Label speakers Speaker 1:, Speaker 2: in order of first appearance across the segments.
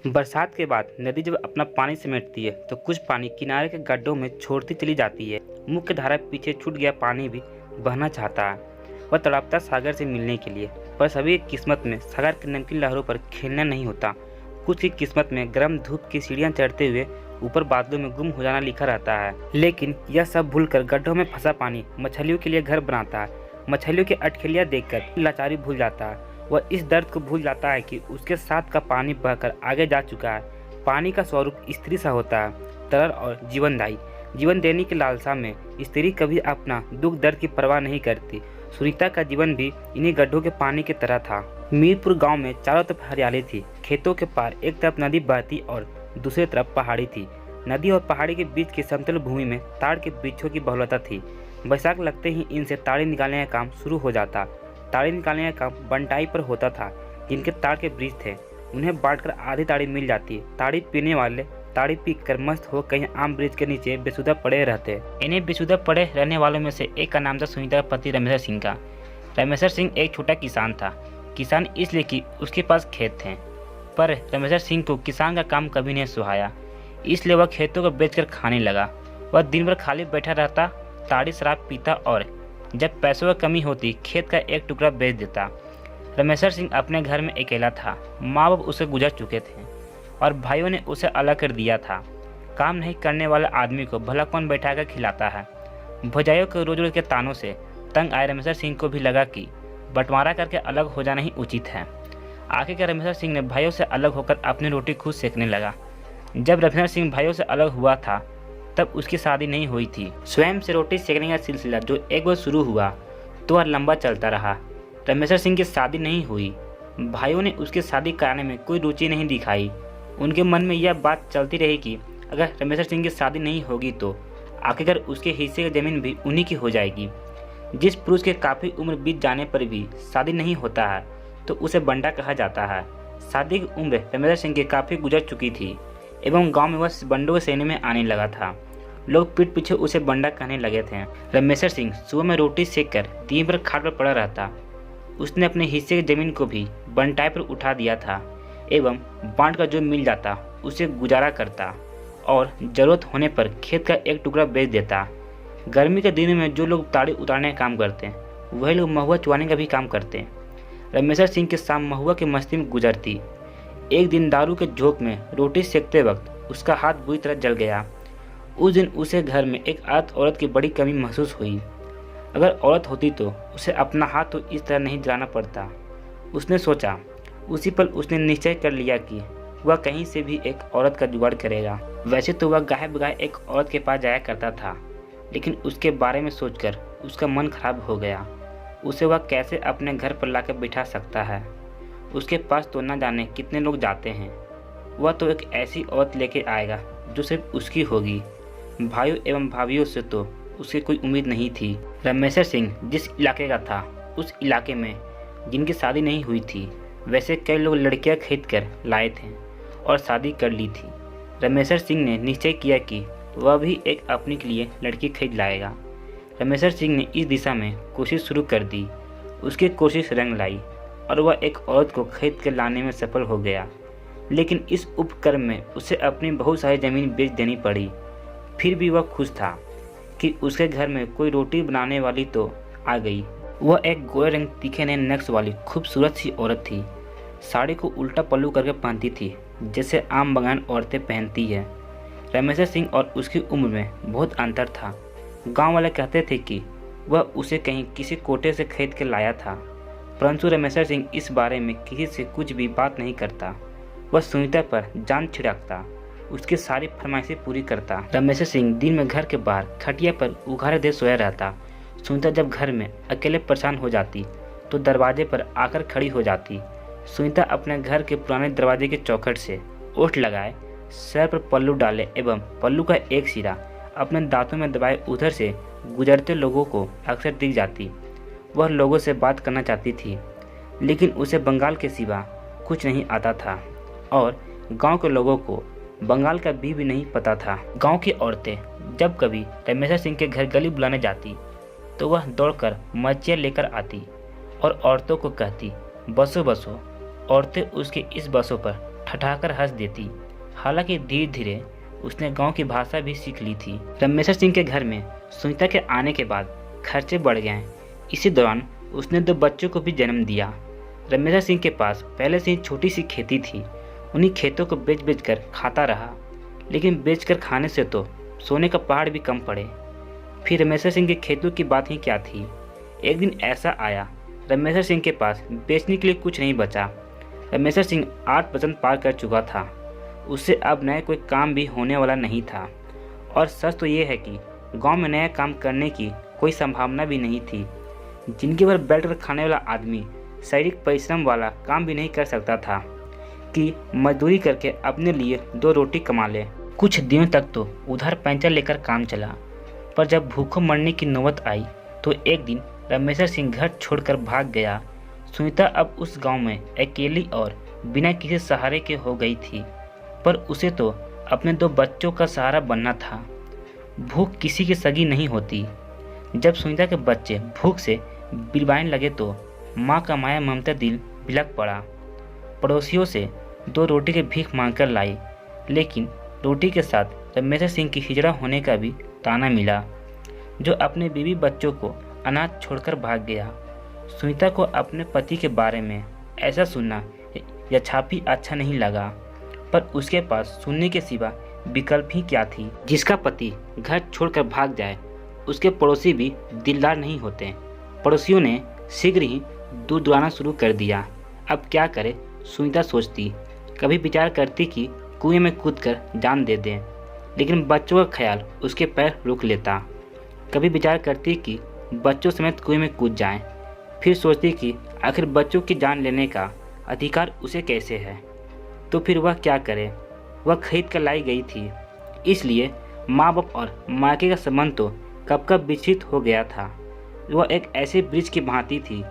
Speaker 1: बरसात के बाद नदी जब अपना पानी समेटती है तो कुछ पानी किनारे के गड्ढों में छोड़ती चली जाती है। मुख्य धारा पीछे छूट गया पानी भी बहना चाहता है। वह तड़पता सागर से मिलने के लिए, पर सभी की किस्मत में सागर की नमकीन लहरों पर खेलना नहीं होता। कुछ की किस्मत में गर्म धूप की सीढ़ियाँ चढ़ते हुए ऊपर बादलों में गुम हो जाना लिखा रहता है। लेकिन यह सब भूलकर गड्ढों में फंसा पानी मछलियों के लिए घर बनाता है। मछलियों की अटखेलियाँ देखकर लाचारी भूल जाता है। वह इस दर्द को भूल जाता है कि उसके साथ का पानी बहकर आगे जा चुका है। पानी का स्वरूप स्त्री सा होता है, तरल और जीवनदायी। जीवन देने की लालसा में स्त्री कभी अपना दुख दर्द की परवाह नहीं करती। सुनीता का जीवन भी इन्हीं गड्ढों के पानी की तरह था। मीरपुर गांव में चारों तरफ हरियाली थी। खेतों के पार एक तरफ नदी बहती और दूसरी तरफ पहाड़ी थी। नदी और पहाड़ी के बीच की समतल भूमि में ताड़ के वृक्षों की बहुलता थी। बैसाख लगते ही इनसे ताड़ी निकालने का काम शुरू हो जाता। ताड़ी निकालने का काम बंटाई पर होता था। जिनके ताड़ के वृक्ष थे उन्हें बांटकर आधी ताड़ी मिल जाती। ताड़ी पीने वाले ताड़ी पी कर मस्त हो कहीं आम वृक्ष के नीचे बेसुधा पड़े रहते। इन्हें बेसुधा पड़े रहने वालों में से एक का नाम था सुनीता का पति रमेश्वर सिंह का। रमेश्वर सिंह एक छोटा किसान था। किसान इसलिए कि उसके पास खेत थे, पर रमेश्वर सिंह को किसान का काम कभी नहीं सुहाया। इसलिए वह खेतों को बेचकर खाने लगा। वह दिन भर खाली बैठा रहता, ताड़ी शराब पीता और जब पैसों की कमी होती खेत का एक टुकड़ा बेच देता। रमेश्वर सिंह अपने घर में अकेला था। माँ बाप उसे गुजर चुके थे और भाइयों ने उसे अलग कर दिया था। काम नहीं करने वाले आदमी को भला कौन बैठाकर खिलाता है। भौजाइयों के रोज रोज के तानों से तंग आए रमेश्वर सिंह को भी लगा कि बंटवारा करके अलग हो जाना ही उचित है। आखिरकार रमेश्वर सिंह ने भाइयों से अलग होकर अपनी रोटी खुद सेकने लगा। जब रमेश्वर सिंह भाइयों से अलग हुआ था तब उसकी शादी नहीं हुई थी। स्वयं से रोटी सेकने का सिलसिला जो एक बार शुरू हुआ तो वह लंबा चलता रहा। रमेश्वर सिंह की शादी नहीं हुई। भाइयों ने उसकी शादी कराने में कोई रुचि नहीं दिखाई। उनके मन में यह बात चलती रही कि अगर रमेश्वर सिंह की शादी नहीं होगी तो आखिरकार उसके हिस्से की जमीन भी उन्हीं की हो जाएगी। जिस पुरुष के काफ़ी उम्र बीत जाने पर भी शादी नहीं होता है तो उसे बंडा कहा जाता है। शादी की उम्र रमेश्वर सिंह की काफ़ी गुजर चुकी थी एवं गांव में वह बंडों के सेने में आने लगा था। लोग पीठ पीछे उसे बंडा कहने लगे थे। रमेश्वर सिंह सुबह में रोटी सेक कर दिन भर खाट पर पड़ा रहता। उसने अपने हिस्से की जमीन को भी बंटाई पर उठा दिया था एवं बांट का जो मिल जाता उसे गुजारा करता और जरूरत होने पर खेत का एक टुकड़ा बेच देता। गर्मी के दिनों में जो लोग ताड़ी उतारने का काम करते वही लोग महुआ चुवाने का भी काम करते। रमेश्वर सिंह की शाम महुआ की मस्ती में गुजरती। एक दिन दारू के झोंक में रोटी सेकते वक्त उसका हाथ बुरी तरह जल गया। उस दिन उसे घर में एक औरत की बड़ी कमी महसूस हुई। अगर औरत होती तो उसे अपना हाथ तो इस तरह नहीं जलाना पड़ता। उसने सोचा। उसी पल उसने निश्चय कर लिया कि वह कहीं से भी एक औरत का जुगाड़ करेगा। वैसे तो वह गाहे बगाहे एक औरत के पास जाया करता था, लेकिन उसके बारे में सोचकर उसका मन खराब हो गया। उसे वह कैसे अपने घर पर लाकर बिठा सकता है। उसके पास तो न जाने कितने लोग जाते हैं। वह तो एक ऐसी औरत लेके आएगा जो सिर्फ उसकी होगी। भाइयों एवं भाभियों से तो उसकी कोई उम्मीद नहीं थी। रमेश्वर सिंह जिस इलाके का था उस इलाके में जिनकी शादी नहीं हुई थी वैसे कई लोग लड़कियां खरीद कर लाए थे और शादी कर ली थी। रमेश्वर सिंह ने निश्चय किया कि वह भी एक अपने के लिए लड़की खरीद लाएगा। रमेश्वर सिंह ने इस दिशा में कोशिश शुरू कर दी। उसकी कोशिश रंग लाई और वह एक औरत को खरीद कर लाने में सफल हो गया। लेकिन इस उपक्रम में उसे अपनी बहुत सारी ज़मीन बेच देनी पड़ी। फिर भी वह खुश था कि उसके घर में कोई रोटी बनाने वाली तो आ गई। वह एक गोरे रंग तीखे नए नक्श वाली खूबसूरत सी औरत थी। साड़ी को उल्टा पल्लू करके पहनती थी जैसे आम बगान औरतें पहनती है। रमेश्वर सिंह और उसकी उम्र में बहुत अंतर था। गांव वाले कहते थे कि वह उसे कहीं किसी कोटे से खरीद के लाया था, परंतु रमेश्वर सिंह इस बारे में किसी से कुछ भी बात नहीं करता। वह सुनीता पर जान छिड़कता, उसकी सारी फरमाइशें पूरी करता। रमेश्वर सिंह दिन में घर के बाहर खटिया पर उघाड़े दे सोया रहता। सुनीता जब घर में अकेले परेशान हो जाती तो दरवाजे पर आकर खड़ी हो जाती। सुनीता अपने घर के पुराने दरवाजे के चौखट से ओठ लगाए, सर पर पल्लू डाले एवं पल्लू का एक सिरा अपने दांतों में दबाए उधर से गुजरते लोगों को अक्सर दिख जाती। वह लोगों से बात करना चाहती थी, लेकिन उसे बंगाल के सिवा कुछ नहीं आता था और गांव के लोगों को बंगाल का भी नहीं पता था। गांव की औरतें जब कभी रमेश्वर सिंह के घर गली बुलाने जाती तो वह दौड़कर मर्चियाँ लेकर आती और औरतों को कहती, बसो बसो। औरतें उसके इस बसों पर ठठाकर हंस देती। हालांकि धीरे धीरे उसने गांव की भाषा भी सीख ली थी। रमेश्वर सिंह के घर में सुनीता के आने के बाद खर्चे बढ़ गए। इसी दौरान उसने 2 बच्चों को भी जन्म दिया। रमेश्वर सिंह के पास पहले से ही छोटी सी खेती थी। उन्हीं खेतों को बेच बेच कर खाता रहा, लेकिन बेच कर खाने से तो सोने का पहाड़ भी कम पड़े। फिर रमेश्वर सिंह के खेतों की बात ही क्या थी। एक दिन ऐसा आया, रमेश्वर सिंह के पास बेचने के लिए कुछ नहीं बचा। रमेश्वर सिंह 8 वसंत पार कर चुका था। उससे अब नया कोई काम भी होने वाला नहीं था। और सच तो ये है कि गांव में नया काम करने की कोई संभावना भी नहीं थी। जिंदगी भर बैठ कर खाने वाला आदमी शारीरिक परिश्रम वाला काम भी नहीं कर सकता था कि मजदूरी करके अपने लिए 2 रोटी कमा ले। कुछ दिनों तक तो उधार पैंचर लेकर काम चला, पर जब भूखों मरने की नौबत आई तो एक दिन रमेश्वर सिंह घर छोड़कर भाग गया। सुनीता अब उस गांव में अकेली और बिना किसी सहारे के हो गई थी, पर उसे तो अपने 2 बच्चों का सहारा बनना था। भूख किसी की सगी नहीं होती। जब सुनीता के बच्चे भूख से बिलवाने लगे तो माँ का माया ममता दिल बिलक पड़ा। पड़ोसियों से 2 रोटी के भीख मांगकर लाई, लेकिन रोटी के साथ रमेश्वर सिंह की हिजड़ा होने का भी ताना मिला, जो अपने बीवी बच्चों को अनाथ छोड़कर भाग गया। सुनीता को अपने पति के बारे में ऐसा सुनना यथापि अच्छा नहीं लगा, पर उसके पास सुनने के सिवा विकल्प ही क्या थी। जिसका पति घर छोड़कर भाग जाए, उसके पड़ोसी भी दिलदार नहीं होते। पड़ोसियों ने शीघ्र ही दूध दुआना शुरू कर दिया। अब क्या करे, सुनीता सोचती। कभी विचार करती कि कुएं में कूदकर जान दे दें, लेकिन बच्चों का ख्याल उसके पैर रोक लेता। कभी विचार करती कि बच्चों समेत कुएं में कूद जाएं, फिर सोचती कि आखिर बच्चों की जान लेने का अधिकार उसे कैसे है। तो फिर वह क्या करे। वह खरीद कर लाई गई थी, इसलिए माँ बाप और मायके का संबंध तो कब कब विच्छिन्न हो गया था। वह एक ऐसे वृक्ष की भांति थी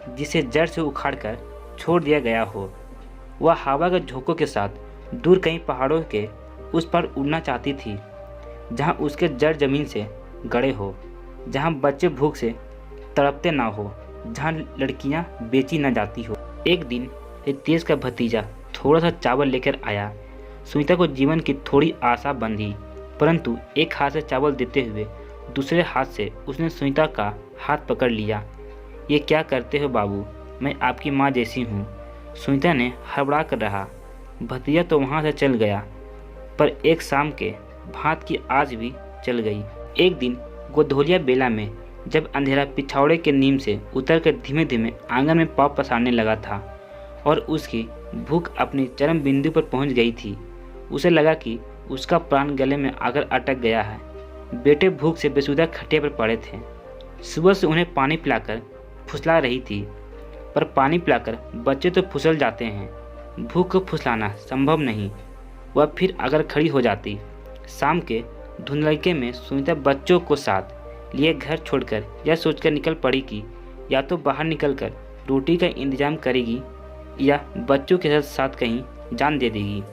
Speaker 1: जिसे जड़ से उखाड़कर छोड़ दिया गया हो। वह हवा के झोंकों के साथ दूर कहीं पहाड़ों के उस पर उड़ना चाहती थी, जहाँ उसके जड़ जमीन से गड़े हो, जहाँ बच्चे भूख से तड़पते ना हो, जहाँ लड़कियाँ बेची न जाती हो। एक दिन रितेश का भतीजा थोड़ा सा चावल लेकर आया। सुनीता को जीवन की थोड़ी आशा बंधी, परंतु एक हाथ से चावल देते हुए दूसरे हाथ से उसने सुनीता का हाथ पकड़ लिया। ये क्या करते हो बाबू, मैं आपकी माँ जैसी हूँ। सुनीता ने हड़बड़ा कर रहा। भतीजा तो वहाँ से चल गया, पर एक शाम के भात की आज भी चल गई। एक दिन गोधोलिया बेला में जब अंधेरा पिछावड़े के नीम से उतर कर धीमे धीमे आंगन में पाँव पसारने लगा था और उसकी भूख अपनी चरम बिंदु पर पहुंच गई थी, उसे लगा कि उसका प्राण गले में आकर अटक गया है। बेटे भूख से बेसुधा खटिया पर पड़े थे। सुबह से उन्हें पानी पिलाकर फुसला रही थी, पर पानी पिलाकर बच्चे तो फुसल जाते हैं, भूख को फुसलाना संभव नहीं। वह फिर अगर खड़ी हो जाती। शाम के धुंधलके में सुनीता बच्चों को साथ लिए घर छोड़कर यह सोचकर निकल पड़ी कि या तो बाहर निकलकर रोटी का इंतजाम करेगी या बच्चों के साथ कहीं जान दे देगी।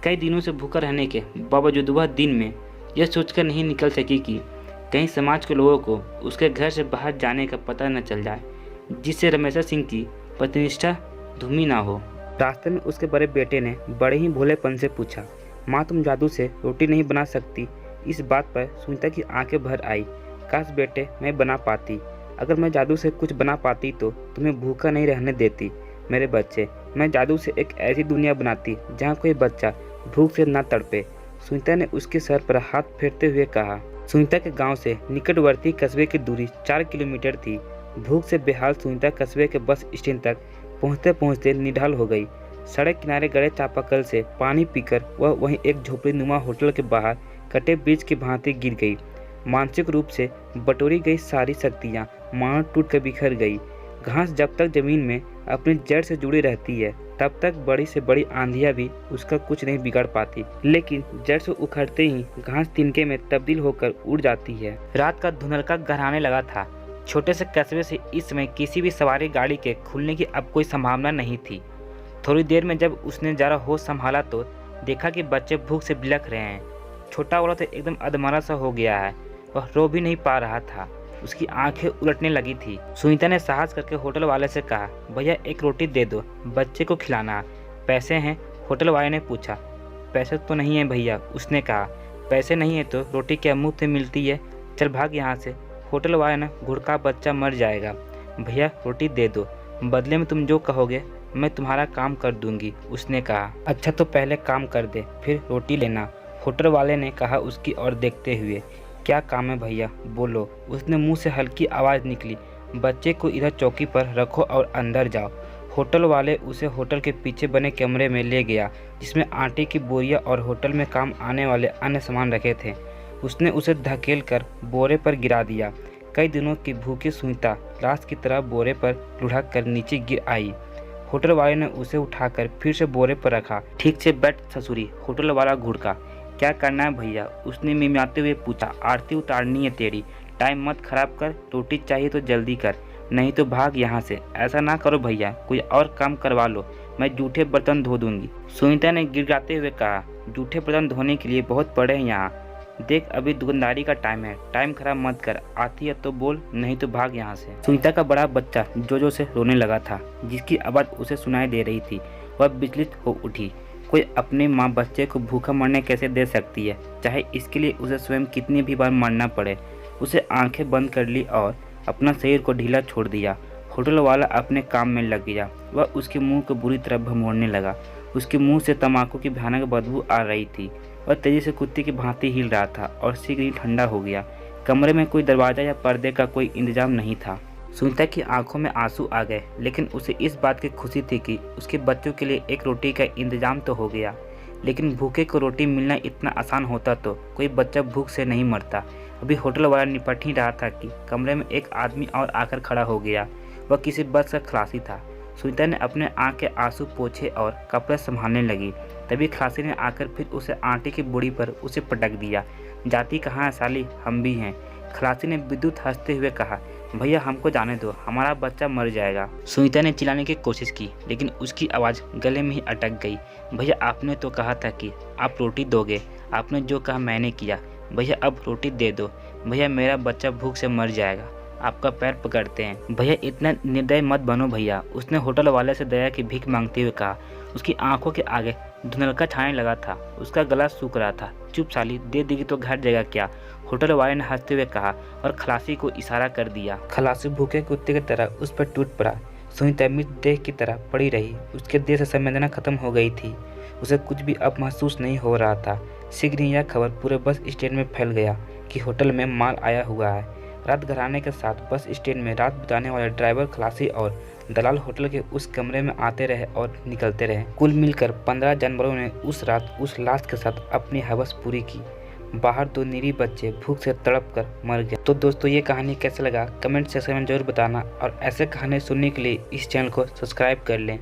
Speaker 1: कई दिनों से भूखा रहने के बावजूद वह दिन में यह सोचकर नहीं निकल सकी कि कहीं समाज के लोगों को उसके घर से बाहर जाने का पता न चल जाए, जिससे रमेश्वर सिंह की प्रतिष्ठा धूमी ना हो। रास्ते में उसके बड़े बेटे ने बड़े ही भोलेपन से पूछा, माँ तुम जादू से रोटी नहीं बना सकती? इस बात पर सुनीता की आंखें भर आई। काश बेटे मैं बना पाती। अगर मैं जादू से कुछ बना पाती तो तुम्हें भूखा नहीं रहने देती। मेरे बच्चे, मैं जादू से एक ऐसी दुनिया बनाती जहाँ कोई बच्चा भूख से ना तड़पे। सुनीता ने उसके सर पर हाथ फेरते हुए कहा। सुनीता के गांव से निकटवर्ती कस्बे की दूरी 4 किलोमीटर थी। भूख से बेहाल सुनीता कस्बे के बस स्टैंड तक पहुँचते पहुँचते निढाल हो गई। सड़क किनारे गड़े चापाकल से पानी पीकर वह वहीं एक झोपड़ी नुमा होटल के बाहर कटे बीज की भांति गिर गई। मानसिक रूप से बटोरी गई सारी शक्तियाँ मानो टूट कर बिखर गई। घास जब तक जमीन में अपनी जड़ से जुड़ी रहती है तब तक बड़ी से बड़ी आंधियाँ भी उसका कुछ नहीं बिगाड़ पाती, लेकिन जड़ से उखड़ते ही घास तिनके में तब्दील होकर उड़ जाती है। रात का धुंधलका गहराने लगा था। छोटे से कस्बे से इस समय किसी भी सवारी गाड़ी के खुलने की अब कोई संभावना नहीं थी। थोड़ी देर में जब उसने जरा होश संभाला तो देखा कि बच्चे भूख से बिलख रहे हैं। छोटा वाला तो एकदम अधमरा सा हो गया है, वह रो भी नहीं पा रहा था, उसकी आंखें उलटने लगी थी। सुनीता ने साहस करके होटल वाले से कहा, भैया एक रोटी दे दो, बच्चे को खिलाना। पैसे हैं होटल वाले ने पूछा। पैसे तो नहीं है भैया, उसने कहा। पैसे नहीं है तो रोटी क्या मुफ्त में मिलती है? चल भाग यहाँ से। होटल वाले ने घुड़का, बच्चा मर जाएगा। भैया रोटी दे दो, बदले में तुम जो कहोगे मैं तुम्हारा काम कर दूंगी, उसने कहा। अच्छा तो पहले काम कर दे, फिर रोटी लेना, होटल वाले ने कहा उसकी ओर देखते हुए। क्या काम है भैया, बोलो, उसने मुंह से हल्की आवाज़ निकली। बच्चे को इधर चौकी पर रखो और अंदर जाओ। होटल वाले उसे होटल के पीछे बने कमरे में ले गया, जिसमें आटे की बोरियां और होटल में काम आने वाले अन्य सामान रखे थे। उसने उसे धकेल कर बोरे पर गिरा दिया। कई दिनों की भूखी सुनीता लाश की तरह बोरे पर लुढ़क कर नीचे गिर आई। होटल वाले ने उसे उठाकर फिर से बोरे पर रखा। ठीक से बैठ ससुरी, होटल वाला घुड़का। क्या करना है भैया, उसने मिमियाते हुए पूछा। आरती उतारनी है तेरी, टाइम मत खराब कर, रोटी चाहिए तो जल्दी कर, नहीं तो भाग यहाँ से। ऐसा ना करो भैया, कोई और काम करवा लो, मैं जूठे बर्तन धो दूंगी, सुनीता ने गिड़गिड़ाते हुए कहा। जूठे बर्तन धोने के लिए बहुत पड़े हैं यहाँ, देख अभी दुकानदारी का टाइम है, टाइम खराब मत कर, आती है तो बोल, नहीं तो भाग यहाँ से। सुनीता का बड़ा बच्चा जोजो से रोने लगा था, जिसकी आवाज़ उसे सुनाई दे रही थी। वह विचलित हो उठी। कोई अपनी माँ बच्चे को भूखा मरने कैसे दे सकती है, चाहे इसके लिए उसे स्वयं कितनी भी बार मरना पड़े। उसे आंखें बंद कर ली और अपना शरीर को ढीला छोड़ दिया। होटल वाला अपने काम में लग गया। वह उसके मुंह को बुरी तरह भमोड़ने लगा। उसके मुंह से तंबाकू की भयानक बदबू आ रही थी। वह तेजी से कुत्ते की भांति हिल रहा था और शीघ्र ही ठंडा हो गया। कमरे में कोई दरवाज़ा या पर्दे का कोई इंतजाम नहीं था। सुनीता की आंखों में आंसू आ गए, लेकिन उसे इस बात की खुशी थी कि उसके बच्चों के लिए एक रोटी का इंतजाम तो हो गया। लेकिन भूखे को रोटी मिलना इतना आसान होता तो कोई बच्चा भूख से नहीं मरता। अभी होटल वाला निपट ही रहा था कि कमरे में एक आदमी और आकर खड़ा हो गया। वह किसी बस का खलासी था। सुनीता ने अपने आँख के आंसू पोंछे और कपड़े संभालने लगी। तभी खलासी ने आकर फिर उसे आटे की बोरी पर उसे पटक दिया। जाती कहाँ है साली, हम भी हैं। खलासी ने विद्युत हंसते हुए कहा, भैया हमको जाने दो, हमारा बच्चा मर जाएगा। सुनीता ने चिल्लाने की कोशिश की, लेकिन उसकी आवाज़ गले में ही अटक गई। भैया आपने तो कहा था कि आप रोटी दोगे, आपने जो कहा मैंने किया। भैया अब रोटी दे दो, भैया मेरा बच्चा भूख से मर जाएगा, आपका पैर पकड़ते हैं। भैया इतना निर्दय मत बनो भैया, उसने होटल वाले से दया की भीख मांगते हुए कहा। उसकी आंखों के आगे धुंधलका छाने लगा था, उसका गला सूख रहा था। चुप साली, दे देगी तो घर जाएगा क्या, होटल वाले ने हंसते हुए कहा और खलासी को इशारा कर दिया। खलासी भूखे कुत्ते की तरह उस पर टूट पड़ा। सुनीता मृत देह की तरह पड़ी रही। उसके देह से संवेदना खत्म हो गई थी। उसे कुछ भी अब महसूस नहीं हो रहा था। शीघ्र ही यह खबर पूरे बस स्टैंड में फैल गया कि होटल में माल आया हुआ है। रात घराने के साथ बस स्टैंड में रात बिताने वाले ड्राइवर, खलासी और दलाल होटल के उस कमरे में आते रहे और निकलते रहे। कुल मिलकर 15 जानवरों ने उस रात उस लाश के साथ अपनी हवस पूरी की। बाहर 2 निरीह बच्चे भूख से तड़प कर मर गए। तो दोस्तों ये कहानी कैसे लगा कमेंट सेक्शन में जरूर बताना, और ऐसे कहानी सुनने के लिए इस चैनल को सब्सक्राइब कर लें।